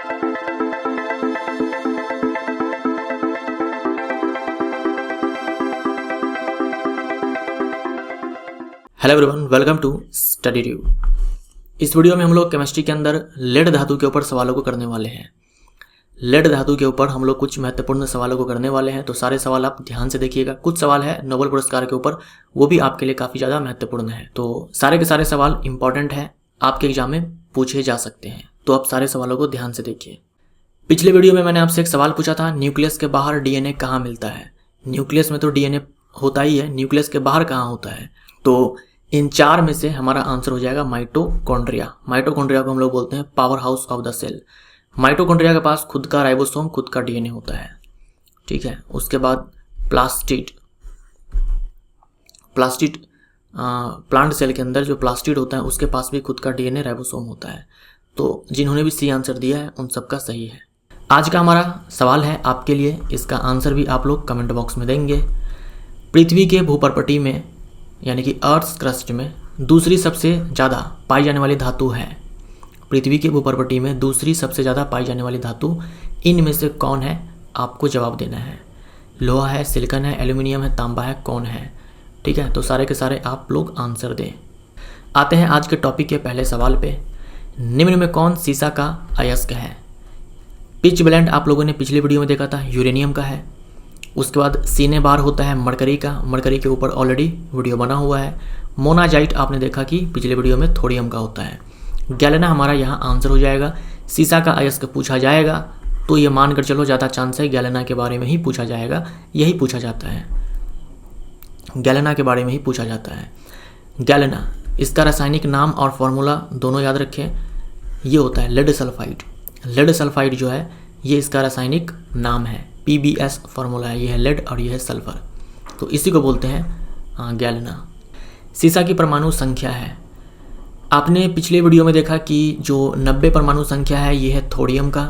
Hello everyone, welcome to study tube. इस video में हम लोग केमिस्ट्री के अंदर लेड धातु के ऊपर सवालों को करने वाले हैं। लेड धातु के ऊपर हम लोग कुछ महत्वपूर्ण सवालों को करने वाले हैं, तो सारे सवाल आप ध्यान से देखिएगा। कुछ सवाल है नोबेल पुरस्कार के ऊपर, वो भी आपके लिए काफ़ी ज़्यादा महत्वपूर्ण है। तो सारे के सारे सवाल इंपॉर्टेंट है, आपके एग्जाम में पूछे जा सकते हैं, तो आप सारे सवालों को ध्यान से देखिए। पिछले वीडियो में मैंने आपसे एक सवाल पूछा था, न्यूक्लियस के बाहर डीएनए कहाँ मिलता है। न्यूक्लियस में तो डीएनए होता ही है, न्यूक्लियस के बाहर कहाँ होता है। तो इन चार में से हमारा आंसर हो जाएगा माइटोकॉन्ड्रिया। माइटोकॉन्ड्रिया को हम लोग बोलते हैं power house of the cell. Mitochondria के पास खुद का राइबोसोम, खुद का डीएनए होता है, ठीक है। उसके बाद प्लास्टिड प्लांट सेल के अंदर जो प्लास्टिड होता है उसके पास भी खुद का डीएनए राइबोसोम होता है। तो जिन्होंने भी सी आंसर दिया है उन सबका सही है। आज का हमारा सवाल है आपके लिए, इसका आंसर भी आप लोग कमेंट बॉक्स में देंगे। पृथ्वी के भूपर्पटी में यानी कि अर्थ क्रस्ट में दूसरी सबसे ज़्यादा पाई जाने वाली धातु है। पृथ्वी के भूपर्पटी में दूसरी सबसे ज़्यादा पाई जाने वाली धातु इनमें से कौन है, आपको जवाब देना है। लोहा है, सिलिकॉन है, एल्यूमिनियम है, तांबा है, कौन है, ठीक है। तो सारे के सारे आप लोग आंसर दें। आते हैं आज के टॉपिक के पहले सवाल पे। निम्न में कौन सीसा का अयस्क है। पिच ब्लेंड आप लोगों ने पिछली वीडियो में देखा था, यूरेनियम का है। उसके बाद सीने बार होता है मरकरी का, मरकरी के ऊपर ऑलरेडी वीडियो बना हुआ है। मोनाजाइट आपने देखा कि पिछले वीडियो में थोरियम का होता है। गैलेना हमारा यहाँ आंसर हो जाएगा। सीसा का अयस्क पूछा जाएगा तो ये मानकर चलो ज़्यादा चांस है गैलेना के बारे में ही पूछा जाएगा, यही पूछा जाता है, गैलेना के बारे में ही पूछा जाता है। गैलेना, इसका रासायनिक नाम और फॉर्मूला दोनों याद रखें, ये होता है लेड सल्फाइड। लेड सल्फाइड जो है ये इसका रासायनिक नाम है, PbS फार्मूला है, ये है लेड और ये है सल्फर, तो इसी को बोलते हैं गैलेना। सीसा की परमाणु संख्या है, आपने पिछले वीडियो में देखा कि जो 90 परमाणु संख्या है ये है थोरियम का।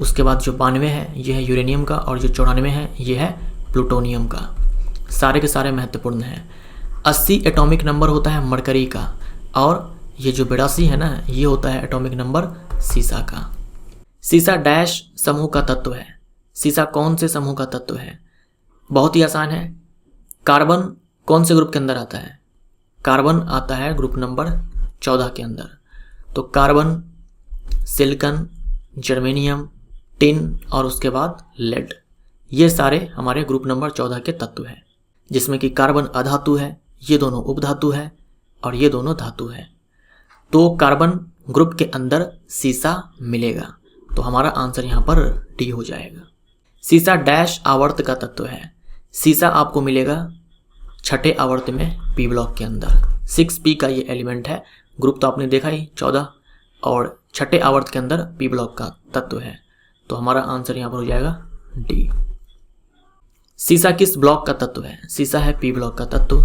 उसके बाद जो 92 है ये है यूरेनियम का, और जो 94 है ये है प्लूटोनियम का। सारे के सारे महत्वपूर्ण हैं। 80 एटॉमिक नंबर होता है मरकरी का, और ये जो 82 है ना, ये होता है एटॉमिक नंबर सीसा का। सीसा डैश समूह का तत्व है। सीसा कौन से समूह का तत्व है, बहुत ही आसान है। कार्बन कौन से ग्रुप के अंदर आता है, कार्बन आता है ग्रुप नंबर 14 के अंदर। तो कार्बन, सिलिकॉन, जर्मेनियम, टिन और उसके बाद लेड, ये सारे हमारे ग्रुप नंबर 14 के तत्व हैं, जिसमें कि कार्बन अधातु है, ये दोनों उपधातु है, और ये दोनों धातु है। तो कार्बन ग्रुप के अंदर सीसा मिलेगा, तो हमारा आंसर यहाँ पर डी हो जाएगा। सीसा डैश आवर्त का तत्व है। सीसा आपको मिलेगा छठे आवर्त में पी ब्लॉक के अंदर। 6p का ये एलिमेंट है, ग्रुप तो आपने देखा ही 14, और छठे आवर्त के अंदर पी ब्लॉक का तत्व है, तो हमारा आंसर यहाँ पर हो जाएगा डी। सीसा किस ब्लॉक का तत्व है, सीसा है पी ब्लॉक का तत्व।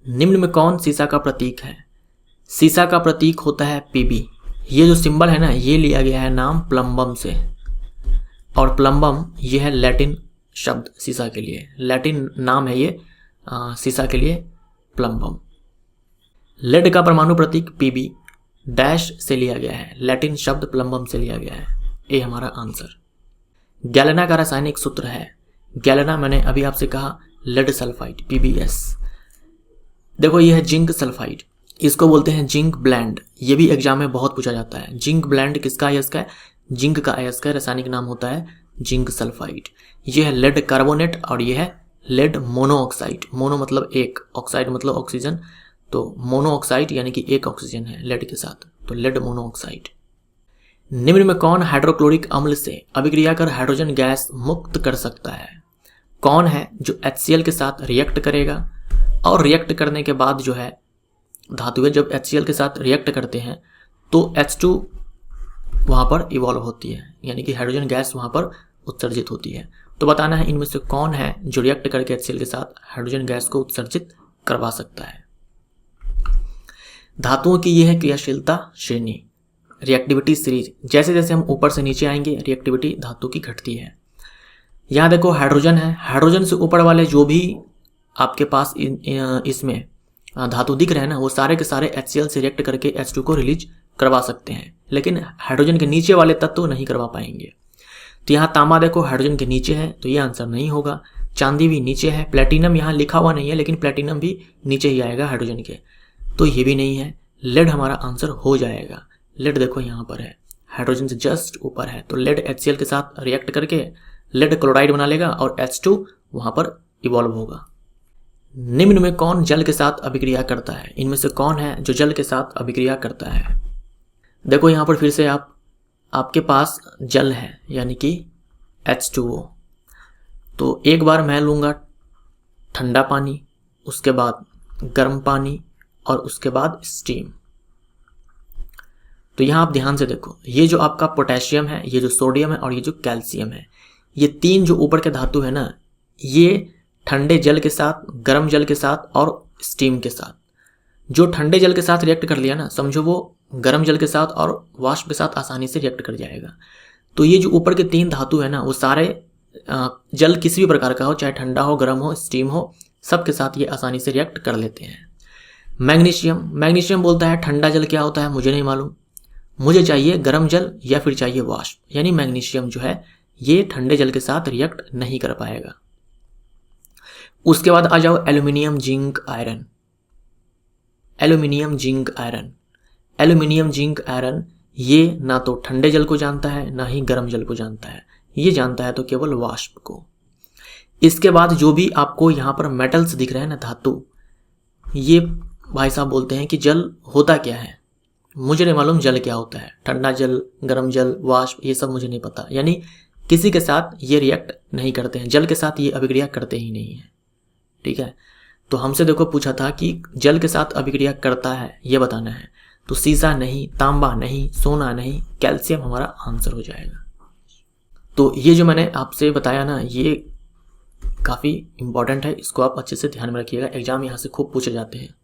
निम्न में कौन सीसा का प्रतीक है। सीसा का प्रतीक होता है Pb। ये जो सिंबल है ना, ये लिया गया है नाम प्लम्बम से, और प्लम्बम ये है लैटिन शब्द सीसा के लिए, लैटिन नाम है ये सीसा के लिए प्लम्बम। लेड का परमाणु प्रतीक Pb डैश से लिया गया है, लैटिन शब्द प्लम्बम से लिया गया है, ये हमारा आंसर। गैलेना का रासायनिक सूत्र है, गैलेना मैंने अभी आपसे कहा लेड सल्फाइड PbS। देखो ये है जिंक सल्फाइड, इसको बोलते हैं जिंक ब्लेंड, ये भी एग्जाम में बहुत पूछा जाता है। जिंक ब्लेंड किसका अयस्क है, जिंक का अयस्क है, रासायनिक नाम होता है जिंक सल्फाइड। ये है लेड कार्बोनेट और ये है लेड मोनोऑक्साइड। मोनो मतलब एक, ऑक्साइड मतलब ऑक्सीजन, तो मोनोऑक्साइड यानी कि एक ऑक्सीजन है लेड के साथ, तो लेड मोनोऑक्साइड। निम्न में कौन हाइड्रोक्लोरिक अम्ल से अभिक्रिया कर हाइड्रोजन गैस मुक्त कर सकता है। कौन है जो HCl के साथ रिएक्ट करेगा, और रिएक्ट करने के बाद जो है धातुएं जब HCl के साथ रिएक्ट करते हैं तो H2 वहाँ पर इवॉल्व होती है, यानी कि हाइड्रोजन गैस वहाँ पर उत्सर्जित होती है। तो बताना है इनमें से कौन है जो रिएक्ट करके HCl के साथ हाइड्रोजन गैस को उत्सर्जित करवा सकता है। धातुओं की यह है क्रियाशीलता श्रेणी, रिएक्टिविटी सीरीज। जैसे जैसे हम ऊपर से नीचे आएंगे रिएक्टिविटी धातु की घटती है। यहाँ देखो हाइड्रोजन है, हाइड्रोजन से ऊपर वाले जो भी आपके पास इसमें धातु दिख रहे हैं ना, वो सारे के सारे HCl से रिएक्ट करके H2 को रिलीज करवा सकते हैं, लेकिन हाइड्रोजन के नीचे वाले तत्व नहीं करवा पाएंगे। तो यहाँ तांबा देखो हाइड्रोजन के नीचे है, तो ये आंसर नहीं होगा। चांदी भी नीचे है, प्लेटिनम यहाँ लिखा हुआ नहीं है, लेकिन प्लेटिनम भी नीचे ही आएगा हाइड्रोजन के, तो ये भी नहीं है। लेड हमारा आंसर हो जाएगा। लेड देखो यहाँ पर है, हाइड्रोजन से जस्ट ऊपर है, तो लेड HCl के साथ रिएक्ट करके लेड क्लोराइड बना लेगा और H2 वहाँ पर इवॉल्व होगा। निम्न में कौन जल के साथ अभिक्रिया करता है? इनमें से कौन है जो जल के साथ अभिक्रिया करता है? देखो यहाँ पर फिर से आपके पास जल है यानी कि H2O। तो एक बार मैं लूँगा ठंडा पानी, उसके बाद गर्म पानी और उसके बाद स्टीम। तो यहाँ आप ध्यान से देखो, ये जो आपका पोटेशियम है, ये जो सोडियम है और ये जो कैल्शियम है, ये तीन जो ऊपर के धातु है ना, ये ठंडे जल के साथ, गर्म जल के साथ और स्टीम के साथ, जो ठंडे जल के साथ रिएक्ट कर लिया ना, समझो वो गर्म जल के साथ और वाष्प के साथ आसानी से रिएक्ट कर जाएगा। तो ये जो ऊपर के तीन धातु है ना, वो सारे जल किसी भी प्रकार का हो, चाहे ठंडा हो, गर्म हो, स्टीम हो, सब के साथ ये आसानी से रिएक्ट कर लेते हैं। मैग्नीशियम बोलता है ठंडा जल क्या होता है मुझे नहीं मालूम, मुझे चाहिए गर्म जल या फिर चाहिए वाष्प, यानी मैग्नीशियम जो है ये ठंडे जल के साथ रिएक्ट नहीं कर पाएगा। उसके बाद आ जाओ aluminium zinc iron. Aluminium zinc iron ये ना तो ठंडे जल को जानता है ना ही गर्म जल को जानता है, ये जानता है तो केवल वाष्प को। इसके बाद जो भी आपको यहाँ पर मेटल्स दिख रहे हैं ना, धातु, ये भाई साहब बोलते हैं कि जल होता क्या है, मुझे नहीं मालूम जल क्या होता है, ठंडा जल, गर्म जल, वाष्प, ये सब मुझे नहीं पता, यानी किसी के साथ ये रिएक्ट नहीं करते हैं, जल के साथ ये अभिक्रिया करते ही नहीं है। ठीक है, तो हमसे देखो पूछा था कि जल के साथ अभिक्रिया करता है ये बताना है, तो सीसा नहीं, तांबा नहीं, सोना नहीं, कैल्शियम हमारा आंसर हो जाएगा। तो ये जो मैंने आपसे बताया ना, ये काफ़ी इंपॉर्टेंट है, इसको आप अच्छे से ध्यान में रखिएगा, एग्जाम यहाँ से खूब पूछे जाते हैं।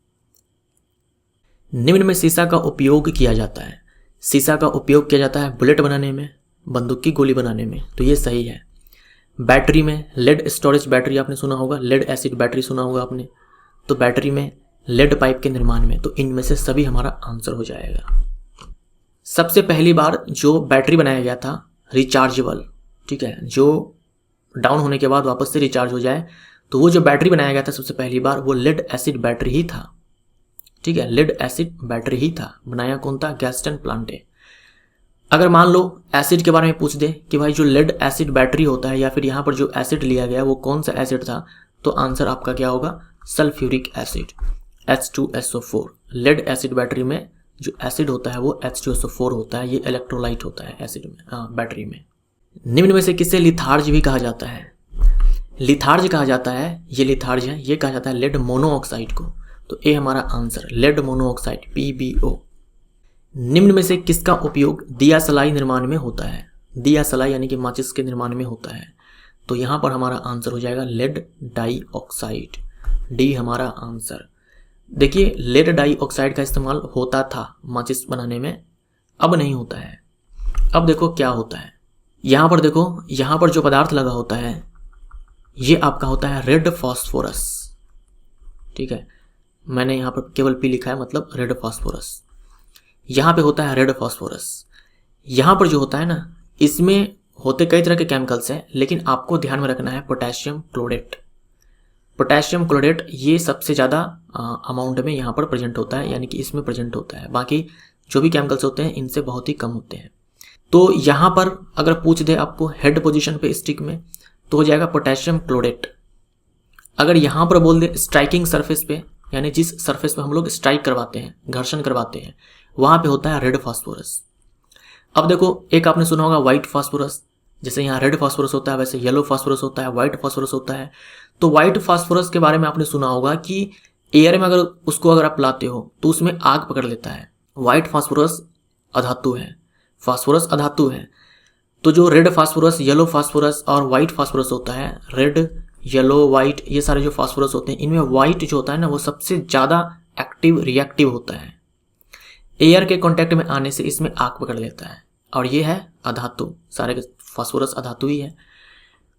निम्न में सीसा का उपयोग किया जाता है। सीसा का उपयोग किया जाता है बुलेट बनाने में, बंदूक की गोली बनाने में, तो ये सही है। बैटरी में लेड स्टोरेज बैटरी आपने सुना होगा, लेड एसिड बैटरी सुना होगा आपने, तो बैटरी में, लेड पाइप के निर्माण में, तो इनमें से सभी हमारा आंसर हो जाएगा। सबसे पहली बार जो बैटरी बनाया गया था रिचार्जेबल, ठीक है, जो डाउन होने के बाद वापस से रिचार्ज हो जाए, तो वो जो बैटरी बनाया गया था सबसे पहली बार, वो लेड एसिड बैटरी ही था। ठीक है, लेड एसिड बैटरी ही था। बनाया कौन था? Gaston Plantae. अगर मान लो एसिड के बारे में पूछ दे कि भाई जो लेड एसिड बैटरी होता है या फिर यहाँ पर जो एसिड लिया गया वो कौन सा एसिड था, तो आंसर आपका क्या होगा? Sulphuric acid, H2SO4। Lead acid battery में जो एसिड होता है वो H2SO4 होता है, ये इलेक्ट्रोलाइट होता है एसिड में, बैटरी में। निम्न में से किसे लिथार्ज भी कहा जाता है? लिथार्ज कहा जाता है, ये लिथार्ज है, ये कहा जाता है लेड मोनोऑक्साइड को, तो ए हमारा आंसर, लेड मोनोऑक्साइड, PbO। निम्न में से किसका उपयोग दिया सलाई निर्माण में होता है? दिया सलाई यानी कि माचिस के निर्माण में होता है, तो यहाँ पर हमारा आंसर हो जाएगा लेड डाइऑक्साइड, डी हमारा आंसर। देखिए लेड डाइऑक्साइड का इस्तेमाल होता था माचिस बनाने में, अब नहीं होता है। अब देखो क्या होता है, यहाँ पर देखो, यहाँ पर जो पदार्थ लगा होता है ये आपका होता है रेड फास्फोरस। ठीक है, मैंने यहाँ पर केवल P लिखा है, मतलब रेड फास्फोरस। यहाँ पे होता है रेड फास्फोरस। यहाँ पर जो होता है ना, इसमें होते कई तरह के केमिकल्स हैं, लेकिन आपको ध्यान में रखना है पोटेशियम क्लोरेट। पोटेशियम क्लोरेट ये सबसे ज़्यादा अमाउंट में यहाँ पर प्रेजेंट होता है, यानी कि इसमें प्रेजेंट होता है। बाकी जो भी केमिकल्स होते हैं इनसे बहुत ही कम होते हैं। तो यहाँ पर अगर पूछ दे आपको हेड पोजीशन पे स्टिक में, तो हो जाएगा पोटेशियम क्लोरेट। अगर यहाँ पर बोल दे स्ट्राइकिंग सरफेस पे, यानी जिस सरफेस पे हम लोग स्ट्राइक करवाते हैं, घर्षण करवाते हैं, वहाँ पे होता है रेड फास्फोरस। अब देखो एक आपने सुना होगा व्हाइट फास्फोरस, जैसे यहाँ रेड फास्फोरस होता है वैसे येलो फास्फोरस होता है, व्हाइट फास्फोरस होता है। तो व्हाइट फास्फोरस के बारे में आपने सुना होगा कि एयर में अगर उसको अगर आप लाते हो तो उसमें आग पकड़ लेता है। व्हाइट फास्फोरस अधातु है, फास्फोरस अधातु है। तो जो रेड फास्फोरस, येलो फास्फोरस और व्हाइट फास्फोरस होता है, रेड, येलो, व्हाइट, ये सारे जो फास्फोरस होते हैं, इनमें व्हाइट जो होता है ना वो सबसे ज़्यादा एक्टिव रिएक्टिव होता है। एयर के कांटेक्ट में आने से इसमें आग पकड़ लेता है, और ये है अधातु, सारे के फास्फोरस अधातु ही है।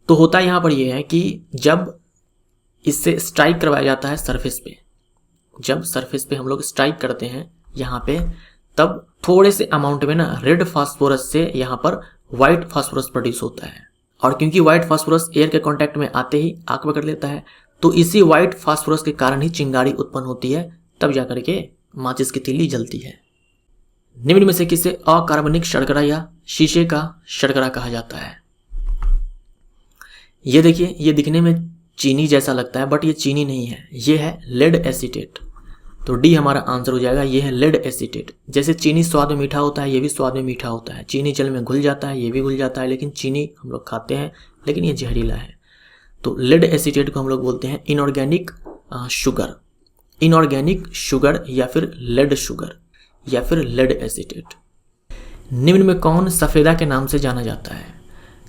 तो होता यहाँ पर ये है कि जब इससे स्ट्राइक करवाया जाता है सरफेस पे, जब सरफेस पे हम लोग स्ट्राइक करते हैं यहाँ पे, तब थोड़े से अमाउंट में ना रेड फास्फोरस से यहाँ पर व्हाइट फास्फोरस प्रोड्यूस होता है, और क्योंकि व्हाइट फास्फोरस एयर के कांटेक्ट में आते ही आग पकड़ लेता है, तो इसी व्हाइट फास्फोरस के कारण ही चिंगारी उत्पन्न होती है, तब जाकर के माचिस की तीली जलती है। निम्न में से किसे अकार्बनिक शर्करा या शीशे का शर्करा कहा जाता है? ये देखिए, ये दिखने में चीनी जैसा लगता है, बट ये चीनी नहीं है, ये है लेड एसीटेट। तो डी हमारा आंसर हो जाएगा, ये है लेड एसीटेट। जैसे चीनी स्वाद में मीठा होता है, ये भी स्वाद में मीठा होता है। चीनी जल में घुल जाता है, ये भी घुल जाता है, लेकिन चीनी हम लोग खाते हैं, लेकिन ये जहरीला है। तो लेड एसीटेट को हम लोग बोलते हैं इनऑर्गेनिक शुगर, इनऑर्गेनिक शुगर या फिर लेड शुगर या फिर लेड एसीटेट। निम्न में कौन सफ़ेदा के नाम से जाना जाता है?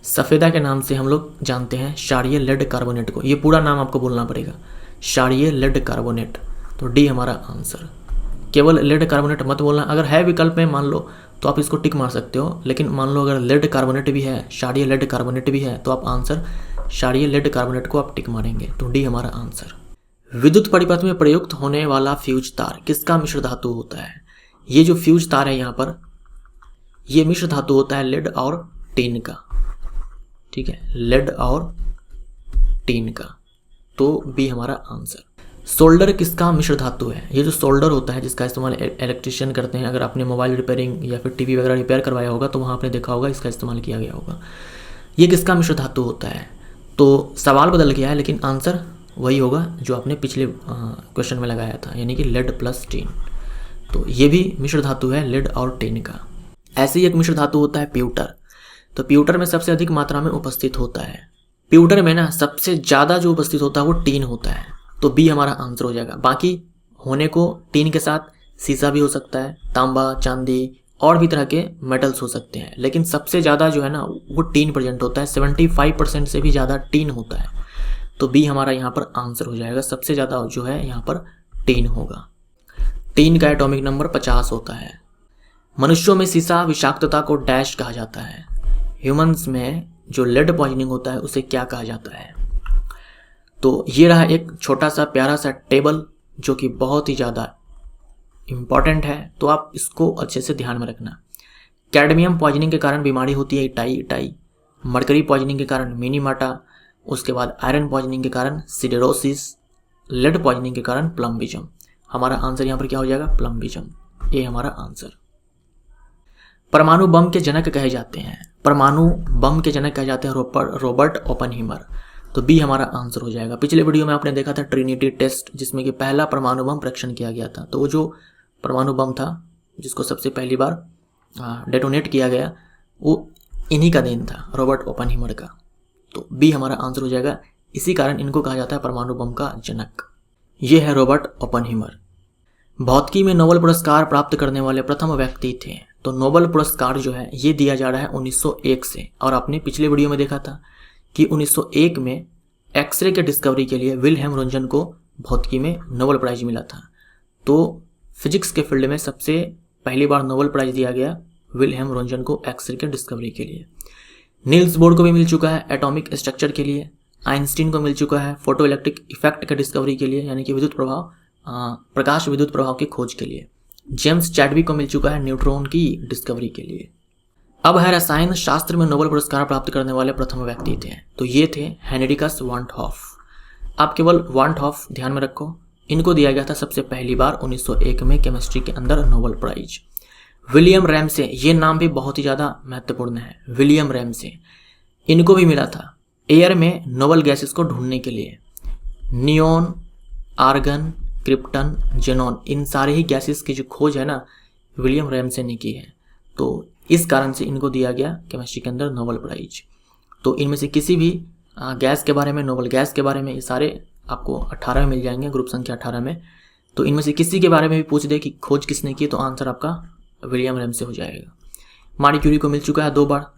सफ़ेदा के नाम से हम लोग जानते हैं क्षारीय लेड कार्बोनेट को। ये पूरा नाम आपको बोलना पड़ेगा, क्षारीय लेड कार्बोनेट। तो डी हमारा आंसर। केवल लेड कार्बोनेट मत बोलना, अगर है विकल्प में मान लो तो आप इसको टिक मार सकते हो, लेकिन मान लो अगर लेड कार्बोनेट भी है, क्षारीय लेड कार्बोनेट भी है, तो आप आंसर क्षारीय लेड कार्बोनेट को आप टिक मारेंगे। तो डी हमारा आंसर। विद्युत परिपथ में प्रयुक्त होने वाला फ्यूज तार किसका मिश्र धातु होता है? ये जो फ्यूज तार है यहाँ पर, ये मिश्र धातु होता है लेड और टिन का, ठीक है, लेड और टिन का। तो बी हमारा आंसर। सोल्डर किसका मिश्र धातु है? ये जो सोल्डर होता है जिसका इस्तेमाल इलेक्ट्रिशियन करते हैं, अगर आपने मोबाइल रिपेयरिंग या फिर टीवी वगैरह रिपेयर करवाया होगा तो वहाँ आपने देखा होगा इसका इस्तेमाल किया गया होगा। ये किसका मिश्र धातु होता है? तो सवाल बदल गया है, लेकिन आंसर वही होगा जो आपने पिछले क्वेश्चन में लगाया था, यानी कि लेड प्लस टिन। तो ये भी मिश्र धातु है लेड और टिन का। ऐसे ही एक मिश्र धातु होता है प्यूटर। तो प्यूटर में सबसे अधिक मात्रा में उपस्थित होता है, प्यूटर में ना सबसे ज़्यादा जो उपस्थित होता है वो टीन होता है। तो बी हमारा आंसर हो जाएगा। बाकी होने को टीन के साथ शीशा भी हो सकता है, तांबा, चांदी और भी तरह के मेटल्स हो सकते हैं, लेकिन सबसे ज़्यादा जो है ना वो टीन प्रेजेंट होता है, 75% से भी ज़्यादा टीन होता है। तो बी हमारा यहाँ पर आंसर हो जाएगा, सबसे ज़्यादा जो है यहाँ पर टीन होगा। टीन का एटॉमिक नंबर 50 होता है। मनुष्यों में सीसा विषाक्तता को डैश कहा जाता है। ह्यूमंस में जो लेड पॉइजनिंग होता है उसे क्या कहा जाता है? तो ये रहा एक छोटा सा प्यारा सा टेबल जो कि बहुत ही ज़्यादा इम्पॉर्टेंट है, तो आप इसको अच्छे से ध्यान में रखना। कैडमियम पॉइजनिंग के कारण बीमारी होती है इटाई, मरकरी पॉइजनिंग के कारण मिनीमाटा, उसके बाद आयरन पॉइजनिंग के कारण सिडेरोसिस, लेड पॉइजनिंग के कारण प्लम्बिज्म। हमारा आंसर यहाँ पर क्या हो जाएगा? प्लम्बिज्म। ये हमारा आंसर। परमाणु बम के जनक कहे जाते हैं, परमाणु बम के जनक कहे जाते हैं रॉबर्ट ओपनहीमर। तो बी हमारा आंसर हो जाएगा। पिछले वीडियो में आपने देखा था ट्रिनिटी टेस्ट, जिसमें कि पहला परमाणु बम परीक्षण किया गया था। तो वो जो परमाणु बम था जिसको सबसे पहली बार डेटोनेट किया गया, वो इन्हीं का देन था, रॉबर्ट ओपनहीमर का। तो बी हमारा आंसर हो जाएगा। इसी कारण इनको कहा जाता है परमाणु बम का जनक। ये है रॉबर्ट ओपनहीमर। भौतिकी में नोबेल पुरस्कार प्राप्त करने वाले प्रथम व्यक्ति थे। तो नोबेल पुरस्कार जो है ये दिया जा रहा है 1901 से, और आपने पिछले वीडियो में देखा था कि 1901 में एक्सरे के डिस्कवरी के लिए विल्हेम रोंजन को भौतिकी में नोबेल प्राइज मिला था। तो फिजिक्स के फील्ड में सबसे पहली बार नोबेल प्राइज दिया गया विल्हेम रोंजन को एक्सरे के डिस्कवरी के लिए। नील्स बोर को भी मिल चुका है एटॉमिक स्ट्रक्चर के लिए, आइंस्टीन को मिल चुका है फोटो इलेक्ट्रिक इफेक्ट के डिस्कवरी के लिए, यानी कि विद्युत प्रभाव, प्रकाश विद्युत प्रभाव की खोज के लिए। जेम्स चैडविक को मिल चुका है न्यूट्रॉन की डिस्कवरी के लिए। अब है रसायन शास्त्र में नोबेल पुरस्कार प्राप्त करने वाले प्रथम व्यक्ति थे। तो ये थे हेनरिकस वांटहॉफ। आप केवल वांटहॉफ ध्यान में रखो, इनको दिया गया था सबसे पहली बार 1901 में केमिस्ट्री के अंदर नोबेल प्राइज। विलियम रैमसे, ये नाम भी बहुत ही ज़्यादा महत्वपूर्ण है, विलियम रैमसे, इनको भी मिला था एयर में नोबेल गैसेस को ढूंढने के लिए। नियोन, आर्गन, क्रिप्टन, जेनॉन, इन सारे ही गैसेस की जो खोज है ना विलियम रैमसे ने की है। तो इस कारण से इनको दिया गया केमिस्ट्री के अंदर नोबेल प्राइज। तो इनमें से किसी भी गैस के बारे में, नोबेल गैस के बारे में, ये सारे आपको 18 में मिल जाएंगे, ग्रुप संख्या 18 में। तो इनमें से किसी के बारे में भी पूछ दे कि खोज किसने की, तो आंसर आपका विलियम रैमसे हो जाएगा। मारी क्यूरी को मिल चुका है 2 बार,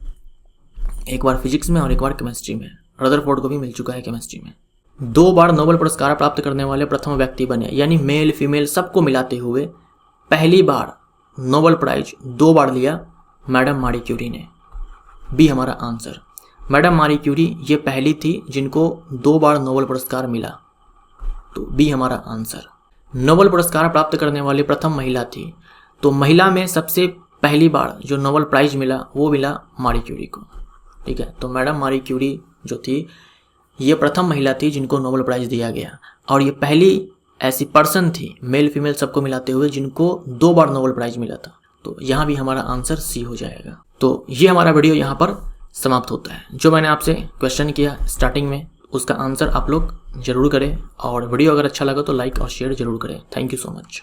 एक बार फिजिक्स में और एक बार केमिस्ट्री में। रदरफोर्ड को भी मिल चुका है केमिस्ट्री में। 2 बार नोबेल पुरस्कार प्राप्त करने वाले प्रथम व्यक्ति बने, यानी मेल फीमेल सबको मिलाते हुए पहली बार नोबेल प्राइज 2 बार लिया मैडम मारी क्यूरी ने। बी हमारा आंसर। मैडम मारी क्यूरी ये पहली थी जिनको 2 बार नोबेल पुरस्कार मिला। तो बी हमारा आंसर। नोबेल पुरस्कार प्राप्त करने वाली प्रथम महिला थी। तो महिला में सबसे पहली बार जो नोबेल प्राइज़ मिला वो मिला मारी क्यूरी को। ठीक है, तो मैडम मारी क्यूरी जो थी ये प्रथम महिला थी जिनको नोबेल प्राइज़ दिया गया, और ये पहली ऐसी पर्सन थी मेल फीमेल सबको मिलाते हुए जिनको 2 बार नोबेल प्राइज़ मिला था। तो यहाँ भी हमारा आंसर सी हो जाएगा। तो ये हमारा वीडियो यहाँ पर समाप्त होता है। जो मैंने आपसे क्वेश्चन किया स्टार्टिंग में उसका आंसर आप लोग ज़रूर करें, और वीडियो अगर अच्छा लगा तो लाइक और शेयर ज़रूर करें। Thank you so much.